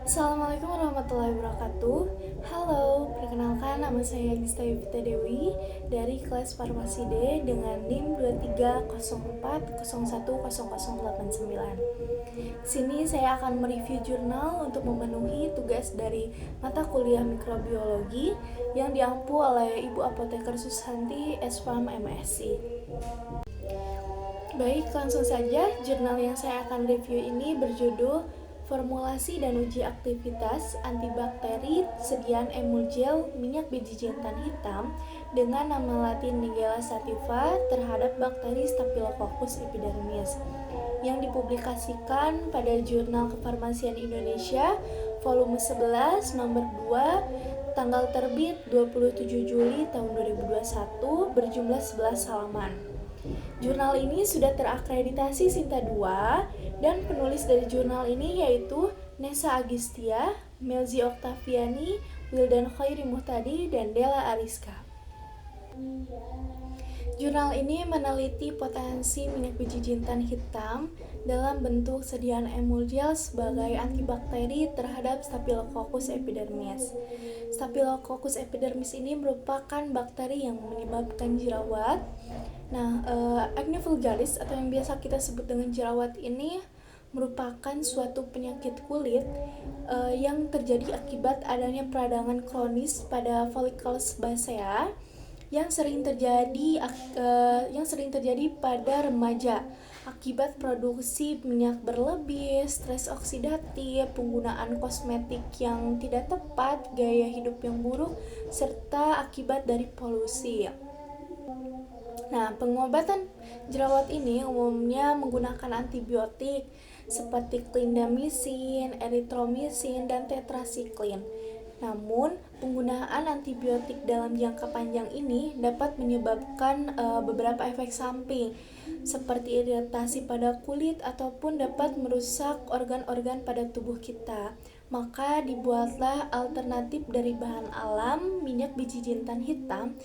Assalamualaikum warahmatullahi wabarakatuh. Halo, perkenalkan nama saya Gista Yovita Dewi dari kelas Farmasi D dengan NIM 2304010089. Sini saya akan mereview jurnal untuk memenuhi tugas dari mata kuliah mikrobiologi yang diampu oleh Ibu Apoteker Susanti S.Farm MSc. Baik, langsung saja. Jurnal yang saya akan review ini berjudul Formulasi dan uji aktivitas antibakteri sediaan emulgel minyak biji jintan hitam dengan nama latin Nigella sativa terhadap bakteri Staphylococcus epidermis yang dipublikasikan pada Jurnal Kefarmasian Indonesia volume 11 nomor 2 tanggal terbit 27 Juli tahun 2021 berjumlah 11 halaman. Jurnal ini sudah terakreditasi Sinta 2 dan penulis dari jurnal ini yaitu Nessa Agistia, Melzi Oktaviani, Wildan Khairi Muhtadi, dan Della Ariska. Jurnal ini meneliti potensi minyak biji jintan hitam dalam bentuk sediaan emulgel sebagai antibakteri terhadap Staphylococcus epidermis. Staphylococcus epidermis ini merupakan bakteri yang menyebabkan jerawat. Acne vulgaris atau yang biasa kita sebut dengan jerawat ini merupakan suatu penyakit kulit yang terjadi akibat adanya peradangan kronis pada folikel sebasea yang sering terjadi pada remaja akibat produksi minyak berlebih, stres oksidatif, penggunaan kosmetik yang tidak tepat, gaya hidup yang buruk, serta akibat dari polusi. Pengobatan jerawat ini umumnya menggunakan antibiotik seperti clindamycin, erythromycin, dan tetracycline. Namun, penggunaan antibiotik dalam jangka panjang ini dapat menyebabkan beberapa efek samping seperti iritasi pada kulit ataupun dapat merusak organ-organ pada tubuh kita. Maka dibuatlah alternatif dari bahan alam minyak biji jintan hitam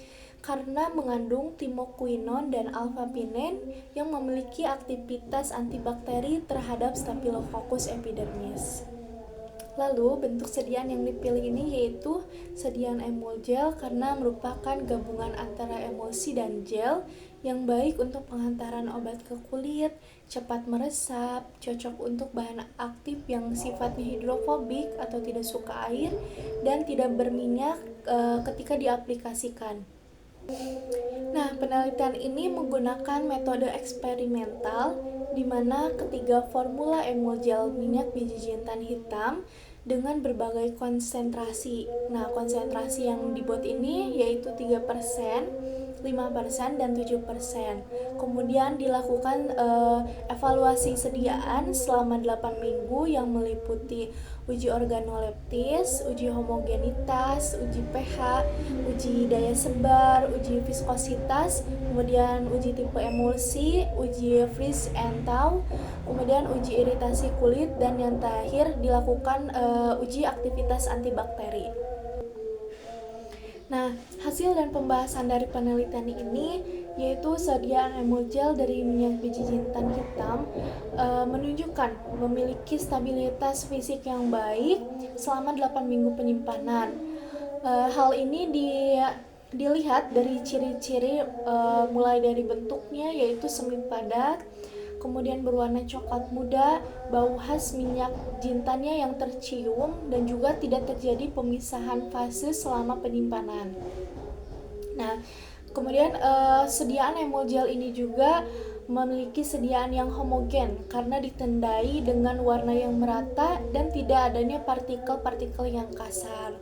karena mengandung timokuinon dan alpha-pinen yang memiliki aktivitas antibakteri terhadap Staphylococcus epidermis. Lalu, bentuk sediaan yang dipilih ini yaitu sediaan emulgel karena merupakan gabungan antara emulsi dan gel yang baik untuk penghantaran obat ke kulit, cepat meresap, cocok untuk bahan aktif yang sifatnya hidrofobik atau tidak suka air, dan tidak berminyak ketika diaplikasikan. Penelitian ini menggunakan metode eksperimental di mana ketiga formula emulgel minyak biji jintan hitam dengan berbagai konsentrasi. Konsentrasi yang dibuat ini yaitu 3%, 5%, dan 7%. Kemudian dilakukan evaluasi sediaan selama 8 minggu yang meliputi uji organoleptis, uji homogenitas, uji pH, uji daya sebar, uji viskositas, kemudian uji tipe emulsi, uji freeze and thaw, kemudian uji iritasi kulit, dan yang terakhir dilakukan uji aktivitas antibakteri. Hasil dan pembahasan dari penelitian ini yaitu sediaan emulgel dari minyak biji jintan hitam menunjukkan memiliki stabilitas fisik yang baik selama 8 minggu penyimpanan. Hal ini dilihat dari ciri-ciri mulai dari bentuknya yaitu semi padat, kemudian berwarna coklat muda, bau khas minyak jintannya yang tercium, dan juga tidak terjadi pemisahan fase selama penyimpanan. Kemudian sediaan emulgel ini juga memiliki sediaan yang homogen karena ditandai dengan warna yang merata dan tidak adanya partikel-partikel yang kasar.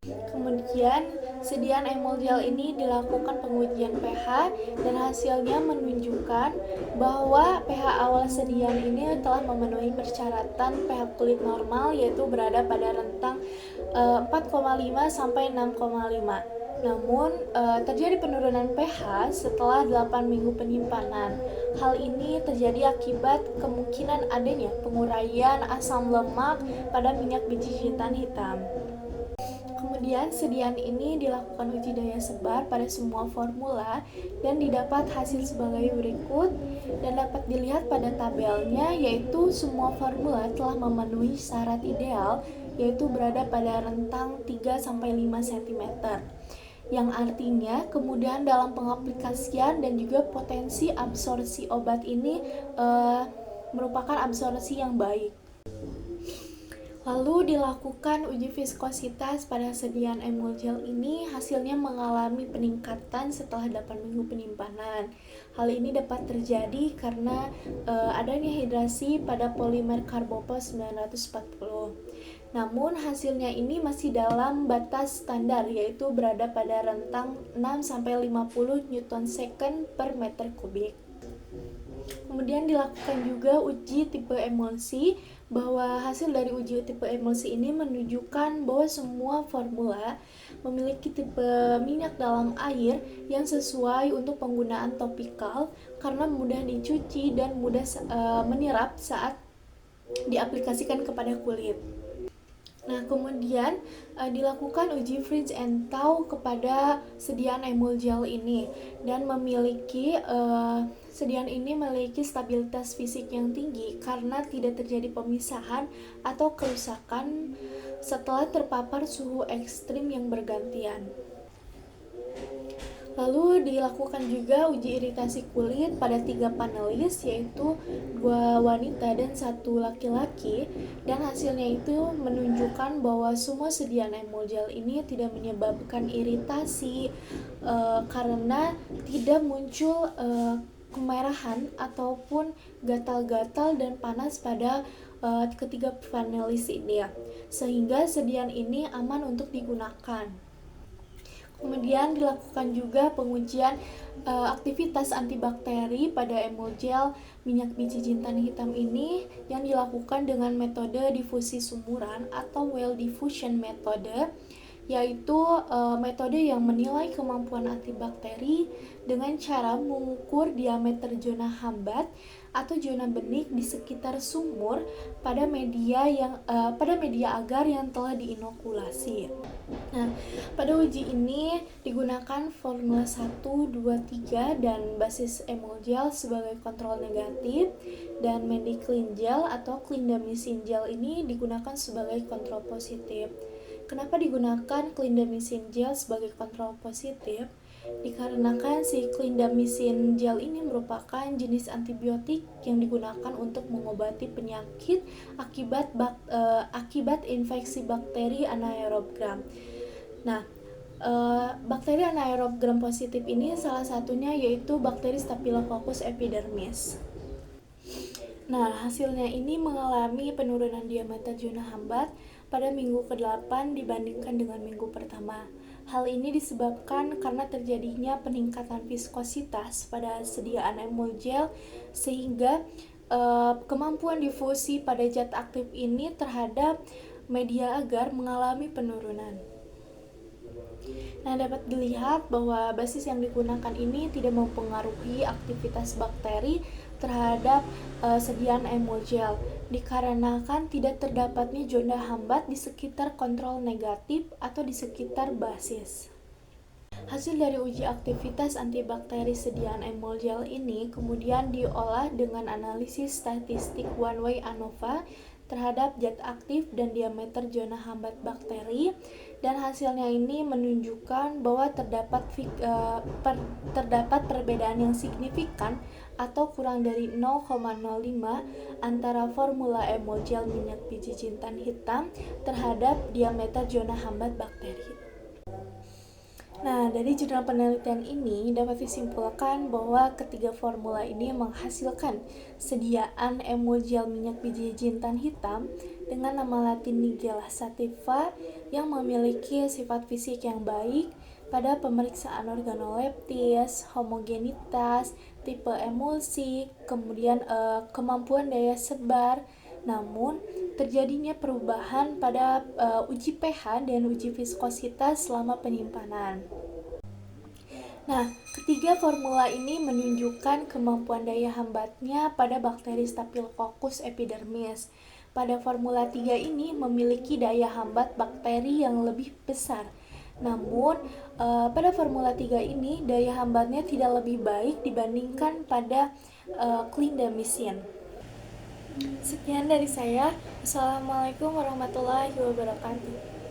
Kemudian, sediaan emulgel ini dilakukan pengujian pH dan hasilnya menunjukkan bahwa pH awal sediaan ini telah memenuhi persyaratan pH kulit normal yaitu berada pada rentang 4,5 sampai 6,5. Namun, terjadi penurunan pH setelah 8 minggu penyimpanan. Hal ini terjadi akibat kemungkinan adanya penguraian asam lemak pada minyak biji jintan hitam. Kemudian sediaan ini dilakukan uji daya sebar pada semua formula dan didapat hasil sebagai berikut, dan dapat dilihat pada tabelnya, yaitu semua formula telah memenuhi syarat ideal, yaitu berada pada rentang 3-5 cm, yang artinya kemudian dalam pengaplikasian dan juga potensi absorpsi obat ini merupakan absorpsi yang baik. Lalu dilakukan uji viskositas pada sediaan emulgel ini, hasilnya mengalami peningkatan setelah 8 minggu penyimpanan. Hal ini dapat terjadi karena adanya hidrasi pada polimer karbopol 940. Namun hasilnya ini masih dalam batas standar, yaitu berada pada rentang 6-50 Newton second per meter kubik. Kemudian dilakukan juga uji tipe emulsi, bahwa hasil dari uji tipe emulsi ini menunjukkan bahwa semua formula memiliki tipe minyak dalam air yang sesuai untuk penggunaan topikal karena mudah dicuci dan mudah menyerap saat diaplikasikan kepada kulit. Nah, kemudian dilakukan uji French and Thaw kepada sediaan emulgel ini, dan sediaan ini memiliki stabilitas fisik yang tinggi karena tidak terjadi pemisahan atau kerusakan setelah terpapar suhu ekstrim yang bergantian. Lalu dilakukan juga uji iritasi kulit pada 3 panelis, yaitu 2 wanita dan 1 laki-laki, dan hasilnya itu menunjukkan bahwa semua sediaan emulgel ini tidak menyebabkan iritasi karena tidak muncul kemerahan ataupun gatal-gatal dan panas pada ketiga panelis ini, sehingga sediaan ini aman untuk digunakan. Kemudian dilakukan juga pengujian aktivitas antibakteri pada emulgel minyak biji jintan hitam ini, yang dilakukan dengan metode difusi sumuran atau well diffusion metode, yaitu metode yang menilai kemampuan antibakteri dengan cara mengukur diameter zona hambat atau zona bening di sekitar sumur pada media agar yang telah diinokulasi. Nah, pada uji ini digunakan formula 1, 2, 3 dan basis emulgel sebagai kontrol negatif, dan Mediclean gel atau clindamycin gel ini digunakan sebagai kontrol positif. Kenapa digunakan clindamycin gel sebagai kontrol positif? Dikarenakan si clindamycin gel ini merupakan jenis antibiotik yang digunakan untuk mengobati penyakit akibat infeksi bakteri anaerob gram. Nah, bakteri anaerob gram positif ini salah satunya yaitu bakteri Staphylococcus epidermis. Nah, hasilnya ini mengalami penurunan diameter zona hambat pada minggu ke-8 dibandingkan dengan minggu pertama. Hal ini disebabkan karena terjadinya peningkatan viskositas pada sediaan emulgel, sehingga kemampuan difusi pada zat aktif ini terhadap media agar mengalami penurunan. Nah, dapat dilihat bahwa basis yang digunakan ini tidak mempengaruhi aktivitas bakteri terhadap sediaan emulgel, dikarenakan tidak terdapatnya zona hambat di sekitar kontrol negatif atau di sekitar basis. Hasil dari uji aktivitas antibakteri sediaan emulgel ini kemudian diolah dengan analisis statistik one-way ANOVA terhadap zat aktif dan diameter zona hambat bakteri, dan hasilnya ini menunjukkan bahwa terdapat perbedaan yang signifikan atau kurang dari 0,05 antara formula emulgel minyak biji jintan hitam terhadap diameter zona hambat bakteri. Nah, dari jurnal penelitian ini dapat disimpulkan bahwa ketiga formula ini menghasilkan sediaan emulgel minyak biji jintan hitam dengan nama latin Nigella sativa yang memiliki sifat fisik yang baik pada pemeriksaan organoleptis, homogenitas, tipe emulsi, kemudian kemampuan daya sebar. Namun, terjadinya perubahan pada uji pH dan uji viskositas selama penyimpanan. Nah, ketiga formula ini menunjukkan kemampuan daya hambatnya pada bakteri Staphylococcus epidermis. pada Formula 3 ini memiliki daya hambat bakteri yang lebih besar. Namun, pada Formula 3 ini daya hambatnya tidak lebih baik dibandingkan pada clindamycin. Sekian dari saya. Assalamualaikum warahmatullahi wabarakatuh.